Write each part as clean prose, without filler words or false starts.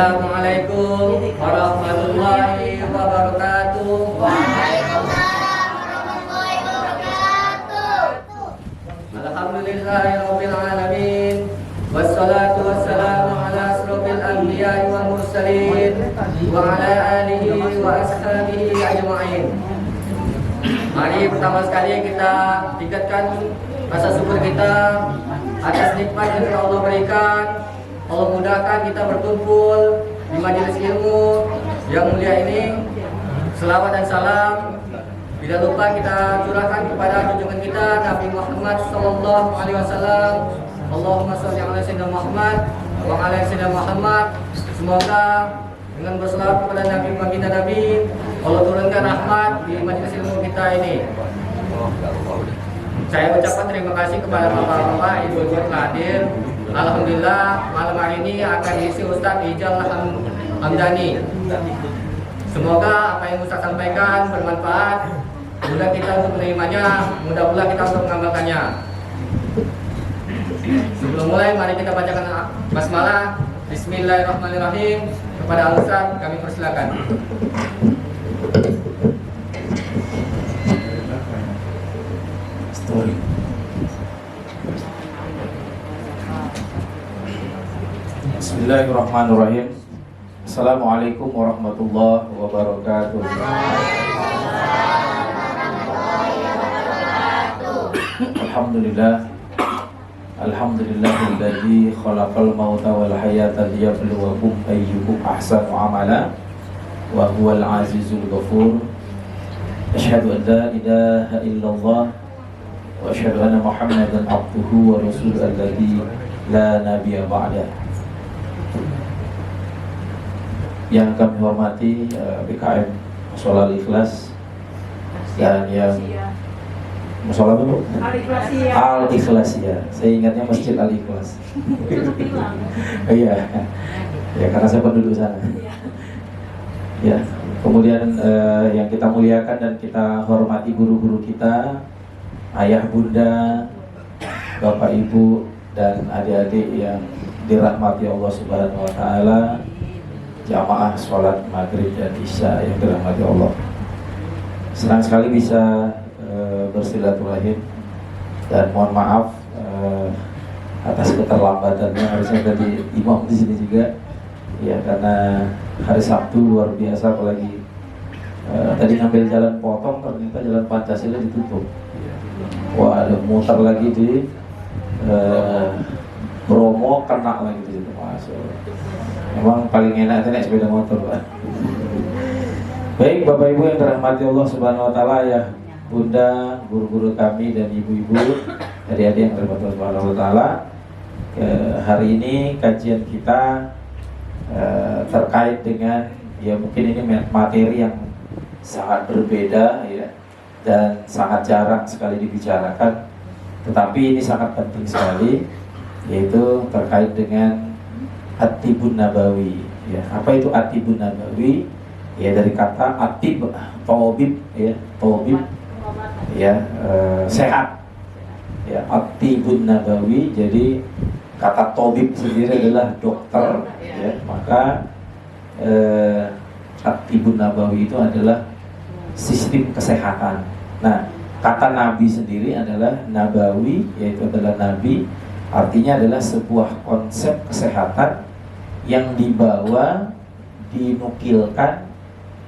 Assalamualaikum warahmatullahi wabarakatuh. Waalaikumsalam warahmatullahi wabarakatuh. Alhamdulillahirabbil alamin. Wassalatu wassalamu ala asrofil anbiya'i wal mursalin wa ala alihi wa ashabihi ajma'in. Mari pertama sekali kita tingkatkan rasa syukur kita atas nikmat yang Allah berikan. Allah mudahkan kita berkumpul di majelis ilmu yang mulia ini. Selawat dan salam tidak lupa kita curahkan kepada junjungan kita Nabi Muhammad sallallahu alaihi wasallam. Allahumma shalli ala sayyidina Muhammad wa ala sayyidina Muhammad. Semoga dengan berselawat kepada Nabi baginda Nabi, Allah turunkan rahmat di majelis ilmu kita ini. Saya ucapkan terima kasih kepada bapak-bapak, ibu-ibu yang hadir. Alhamdulillah malam hari ini akan diisi Ustadz Ijal Hamdani. Semoga apa yang Ustadz sampaikan bermanfaat, mudah kita untuk menerimanya, mudah pula kita untuk mengamalkannya. Sebelum mulai, mari kita bacakan basmalah. Bismillahirrahmanirrahim. Kepada Al-Ustadz kami persilakan. Bismillahirrahmanirrahim. Assalamualaikum warahmatullahi wabarakatuh. Alhamdulillah. Alhamdulillahilladzi khalaqal mauta wal hayata liyabluwakum ayyukum ahsanu amala wa huwal azizul ghafur. Asyhadu an la ilaha illallah wa asyhadu anna Muhammadan abduhu wa rasuluhu alladzi la nabiyya ba'dah. Yang kami hormati BKM Musola Al-Ikhlas dan yang Musola dulu Al-Ikhlas ya. Saya ingatnya Masjid Al-Ikhlas. Iya. Ya karena saya penduduk sana. Ya. Kemudian yang kita muliakan dan kita hormati guru-guru kita, ayah bunda, bapak ibu dan adik-adik yang dirahmati Allah Subhanahu wa taala, jamaah sholat maghrib dan isya yang dirahmati Allah. Senang sekali bisa bersilaturahim dan mohon maaf atas keterlambatannya. Harusnya tadi imam di sini juga ya, karena hari Sabtu luar biasa, apalagi tadi ngambil jalan potong ternyata jalan Pancasila ditutup. Wah, ada muter lagi di Bromo, kena lagi di situ. Masuk. Memang paling enak naik sepeda motor, Pak. Baik, Bapak Ibu yang dirahmati Allah Subhanahu wa taala, ya Bunda, guru-guru kami dan ibu-ibu, adik-adik yang dirahmati Allah Subhanahu wa taala. Hari ini kajian kita terkait dengan, ya mungkin ini materi yang sangat berbeda ya, dan sangat jarang sekali dibicarakan, tetapi ini sangat penting sekali, yaitu terkait dengan At-Tibun Nabawi ya. Apa itu At-Tibun Nabawi? Ya dari kata atib, tobib ya, tobib ya, sehat ya. At-Tibun Nabawi, jadi kata tobib sendiri adalah dokter ya, maka At-Tibun Nabawi itu adalah sistem kesehatan. Nah, kata Nabi sendiri adalah Nabawi, yaitu adalah Nabi, artinya adalah sebuah konsep kesehatan yang dibawa, dinukilkan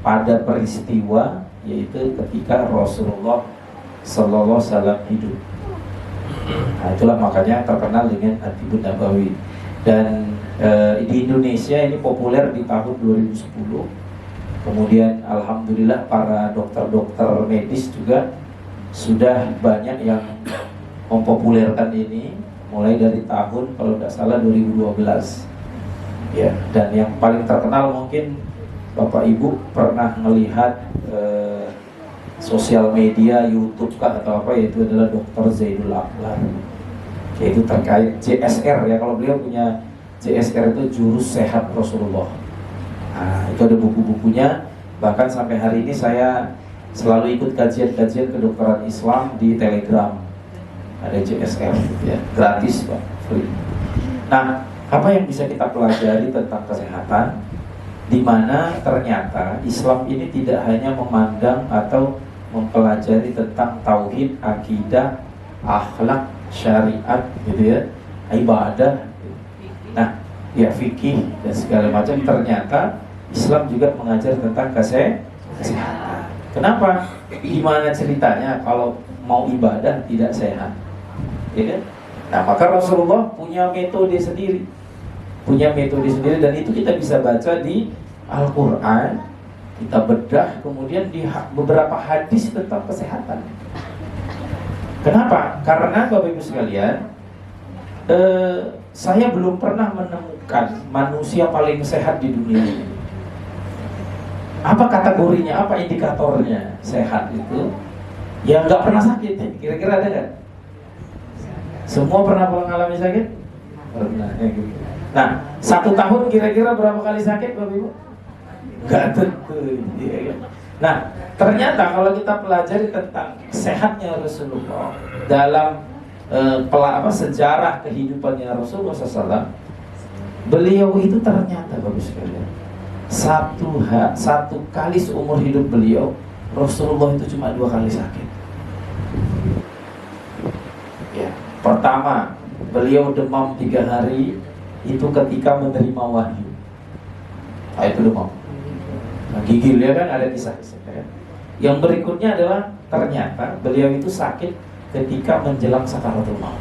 pada peristiwa, yaitu ketika Rasulullah Sallallahu Alaihi Wasallam hidup. Nah, itulah makanya terkenal dengan At-Tibun Nabawi. Dan di Indonesia ini populer di tahun 2010. Kemudian alhamdulillah para dokter-dokter medis juga sudah banyak yang mempopulerkan ini mulai dari tahun, kalau tidak salah, 2012 ya. Dan yang paling terkenal mungkin Bapak Ibu pernah melihat sosial media, YouTube kah atau apa, yaitu adalah Dr. Zainul Akbar, yaitu terkait JSR ya. Kalau beliau punya JSR itu Jurus Sehat Rasulullah. Nah, itu ada buku-bukunya. Bahkan sampai hari ini saya selalu ikut kajian-kajian kedokteran Islam di Telegram. Ada JSR ya, gratis Pak, free. Nah, Apa yang bisa kita pelajari tentang kesehatan? Di mana ternyata Islam ini tidak hanya memandang atau mempelajari tentang tauhid, akidah, akhlak, syariat, gitu ya, ibadah. Nah, ya fikih dan segala macam. Ternyata Islam juga mengajar tentang kesehatan. Kenapa? Gimana ceritanya kalau mau ibadah tidak sehat? Ya kan? Nah, maka Rasulullah punya metode sendiri. Dan itu kita bisa baca di Al-Quran. Kita bedah kemudian di beberapa hadis tentang kesehatan. Kenapa? Karena Bapak Ibu sekalian, saya belum pernah menemukan manusia paling sehat di dunia ini. Apa kategorinya, apa indikatornya sehat itu? Yang nggak pernah sakit, kira-kira ada nggak? Semua pernah mengalami sakit? Pernah. Nah, 1 tahun kira-kira berapa kali sakit, Bapak Ibu? Nggak tentu. Nah, ternyata kalau kita pelajari tentang sehatnya Rasulullah dalam sejarah kehidupannya Rasulullah SAW, beliau itu ternyata bagus sekali. Satu kali seumur hidup beliau, Rasulullah itu cuma 2 kali sakit. Ya, pertama, beliau demam 3 hari itu ketika menerima wahyu. Nah, itu demam. Nah, gigil ya kan, ada kisah-kisah ya. Yang berikutnya adalah ternyata beliau itu sakit ketika menjelang sakaratul maut.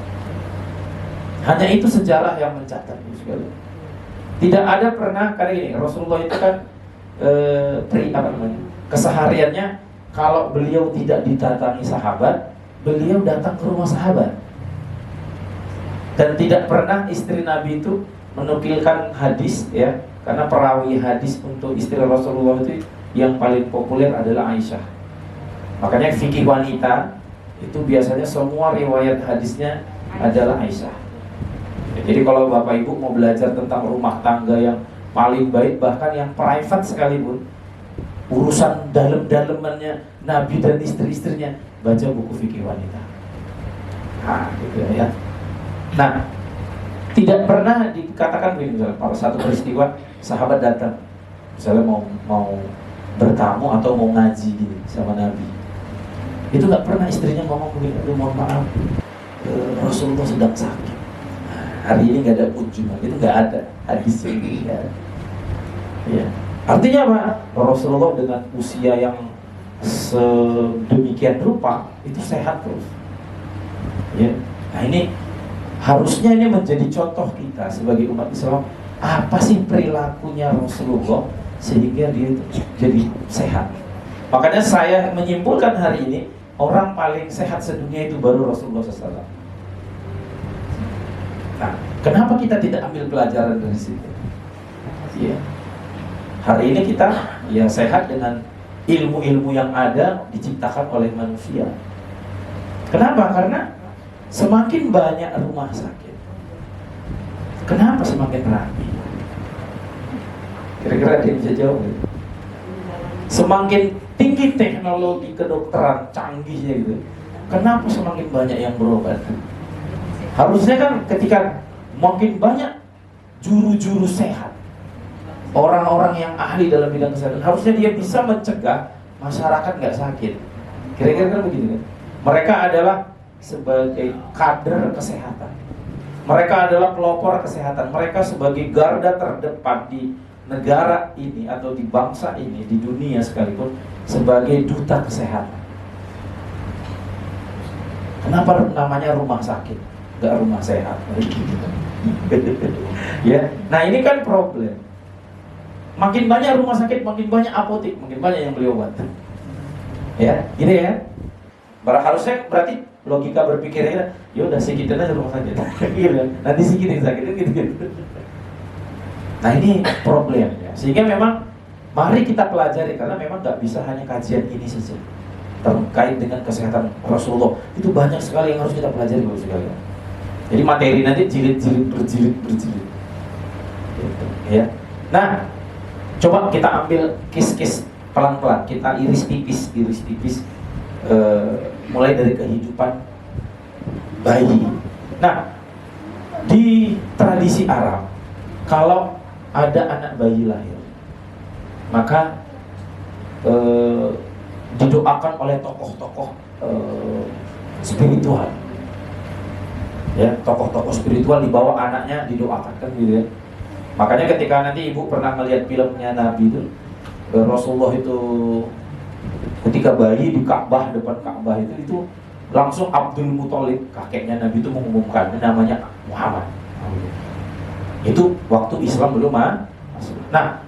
Hanya itu sejarah yang mencatat sekali. Tidak ada pernah kali ini Rasulullah itu kan kesehariannya kalau beliau tidak didatangi sahabat, beliau datang ke rumah sahabat. Dan tidak pernah istri Nabi itu menukilkan hadis ya, karena perawi hadis untuk istri Rasulullah itu yang paling populer adalah Aisyah. Makanya fikih wanita itu biasanya semua riwayat hadisnya adalah Aisyah. Jadi kalau Bapak Ibu mau belajar tentang rumah tangga yang paling baik, bahkan yang private sekalipun, urusan dalam-dalamannya Nabi dan istri-istrinya, baca buku fikih wanita. Nah, gitu ya. Nah, tidak pernah dikatakan begini, misalnya pada satu peristiwa sahabat datang, misalnya mau bertamu atau mau ngaji gini sama Nabi, itu nggak pernah istrinya ngomong begini, aduh mohon maaf, Rasulullah sedang sakit, hari ini nggak ada kunjungan, itu nggak ada hadis ini. Ya. Artinya apa? Rasulullah dengan usia yang sedemikian rupa itu sehat terus. Ya. Nah ini harusnya ini menjadi contoh kita sebagai umat Islam. Apa sih perilakunya Rasulullah sehingga dia itu jadi sehat? Makanya saya menyimpulkan hari ini, orang paling sehat sedunia itu baru Rasulullah SAW. Nah, kenapa kita tidak ambil pelajaran dari situ? Ya. Hari ini kita ya sehat dengan ilmu-ilmu yang ada diciptakan oleh manusia. Kenapa? Karena semakin banyak rumah sakit, kenapa semakin rapi? Kira-kira dia bisa jawab gitu? Semakin tinggi teknologi kedokteran canggihnya gitu, kenapa semakin banyak yang berobat? Harusnya kan ketika makin banyak juru-juru sehat, orang-orang yang ahli dalam bidang kesehatan, harusnya dia bisa mencegah masyarakat nggak sakit. Kira-kira kan begitu kan? Mereka adalah sebagai kader kesehatan, mereka adalah pelopor kesehatan, mereka sebagai garda terdepan di negara ini atau di bangsa ini, di dunia sekalipun, sebagai duta kesehatan. Kenapa namanya rumah sakit, nggak rumah sehat? Ya, nah ini kan problem. Makin banyak rumah sakit, makin banyak apotek, makin banyak yang beli obat. Ya, ini ya. Harusnya berarti logika berpikirnya, ya udah sikitin aja rumah sakit, nanti sikitin sakit gitu. Nah ini problemnya. Sehingga memang mari kita pelajari, karena memang nggak bisa hanya kajian ini saja terkait dengan kesehatan Rasulullah. Itu banyak sekali yang harus kita pelajari Bapak sekali. Jadi materi nanti jilid-jilid berjilid. Gitu, ya. Nah, coba kita ambil kis-kis pelan-pelan, kita iris tipis. Mulai dari kehidupan bayi. Nah, di tradisi Arab kalau ada anak bayi lahir, maka didoakan oleh tokoh-tokoh spiritual. Ya, tokoh-tokoh spiritual dibawa anaknya didoakan kan gitu ya. Makanya ketika nanti ibu pernah melihat filmnya Nabi itu, Rasulullah itu ketika bayi di Ka'bah, depan Ka'bah itu langsung Abdul Muthalib, kakeknya Nabi itu mengumumkan namanya Muhammad. Itu waktu Islam belum masuk. Nah,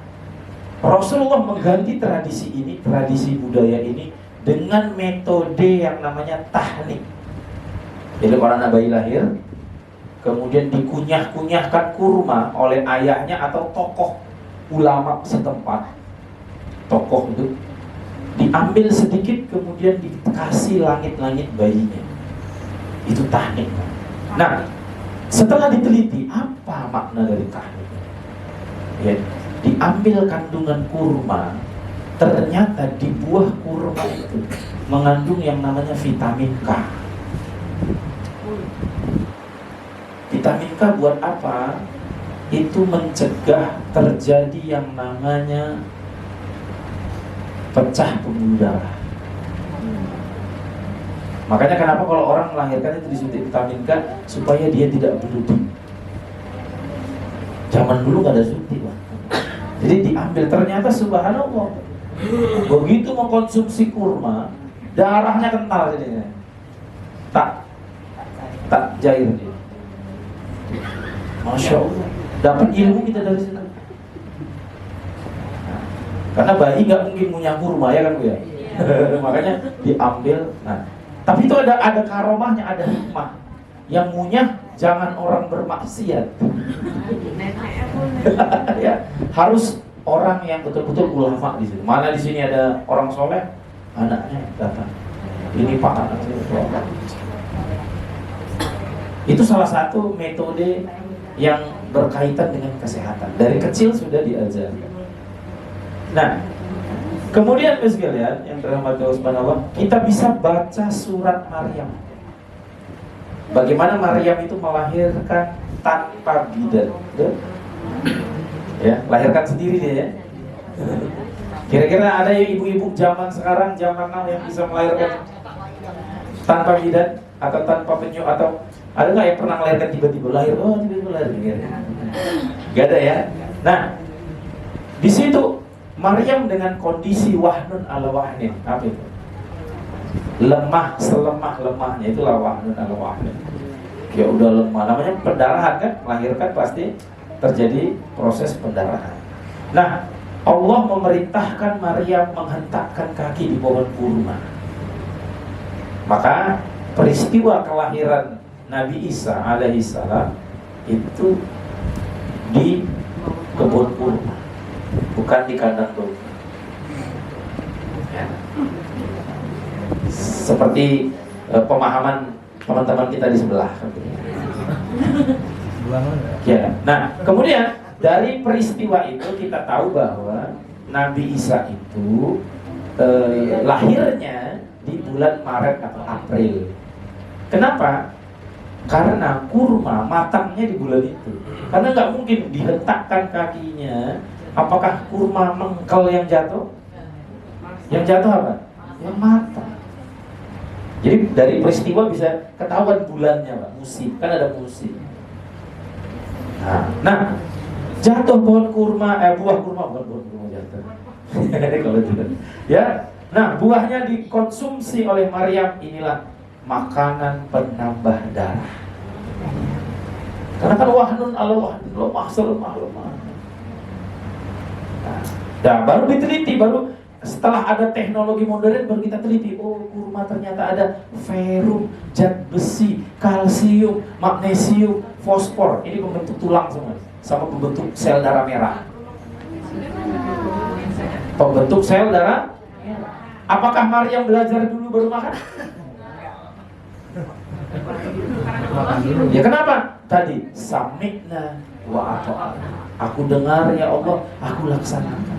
Rasulullah mengganti tradisi ini, tradisi budaya ini dengan metode yang namanya tahnik. Jadi kalau anak bayi lahir, kemudian dikunyah-kunyahkan kurma oleh ayahnya atau tokoh ulama setempat. Tokoh itu diambil sedikit, kemudian dikasih langit-langit bayinya. Itu tahnik. Nah, setelah diteliti apa makna dari tahnik, ya, diambil kandungan kurma, ternyata di buah kurma itu mengandung yang namanya vitamin K. Vitamin K buat apa? Itu mencegah terjadi yang namanya pecah pembuluh darah. Makanya kenapa kalau orang melahirkan itu disuntik vitamin K supaya dia tidak berlutut. Zaman dulu nggak ada suntik, Pak. Jadi diambil, ternyata subhanallah, begitu mengkonsumsi kurma, darahnya kental jadinya. Tak jair dia. Masya Allah, dapat ilmu kita dari situ. Karena bayi nggak mungkin ngunyah kurma ya kan Bu ya. Makanya diambil. Nah, tapi itu ada karomahnya, ada hikmah. Yang ngunyah jangan orang bermaksiat. Ya, harus orang yang betul-betul ulama di sini. Mana di sini ada orang soleh, anaknya datang. Ini Pak anaknya. Itu salah satu metode yang berkaitan dengan kesehatan. Dari kecil sudah diajarkan. Nah, kemudian sekalian yang dirahmati Allah Subhanahu wa Ta'ala, kita bisa baca surat Maryam. Bagaimana Maryam itu melahirkan tanpa bidan. Ya, lahirkan sendiri dia ya. Kira-kira ada yang ibu-ibu zaman sekarang, zaman now yang bisa melahirkan tanpa bidan atau tanpa penyu, atau ada nggak yang pernah melahirkan tiba-tiba lahir? Oh, tiba-tiba lahir gitu. Gak ada ya. Nah, di situ Maryam dengan kondisi wahnun ala wahnin. Apa itu? Lemah selemah-lemahnya, itulah wahnun ala wahnin. Ya udah lemah, namanya pendarahan kan, melahirkan pasti terjadi proses pendarahan. Nah, Allah memerintahkan Maryam menghentakkan kaki di pohon kurma. Maka peristiwa kelahiran Nabi Isa alaihissalam itu di kebun kurma, bukan di kandang domba. Ya. Seperti pemahaman teman-teman kita di sebelah. Ya. Nah, kemudian dari peristiwa itu kita tahu bahwa Nabi Isa itu lahirnya di bulan Maret atau April. Kenapa? Karena kurma matangnya di bulan itu. Karena nggak mungkin dihentakkan kakinya. Apakah kurma mengkel yang jatuh? Yang jatuh apa? Yang matang. Jadi dari peristiwa bisa ketahuan bulannya, Pak. Musim, kan ada musim. Nah, jatuh pohon kurma, buah kurma, bukan pohon kurma jatuh. Kalau tidak, ya. Nah, buahnya dikonsumsi oleh Maryam, inilah makanan penambah darah. Karena kan wahnun ala wahnin, lemah selemah-lemah. Nah, baru diteliti, baru setelah ada teknologi modern baru kita teliti. Oh, kurma ternyata ada ferrum, zat besi, kalsium, magnesium, fosfor. Ini pembentuk tulang semua, sama pembentuk sel darah merah. Pembentuk sel darah. Apakah Maryam belajar dulu baru makan? Ya kenapa? Tadi sami'na wa ata'na. Aku dengar ya Allah, aku laksanakan.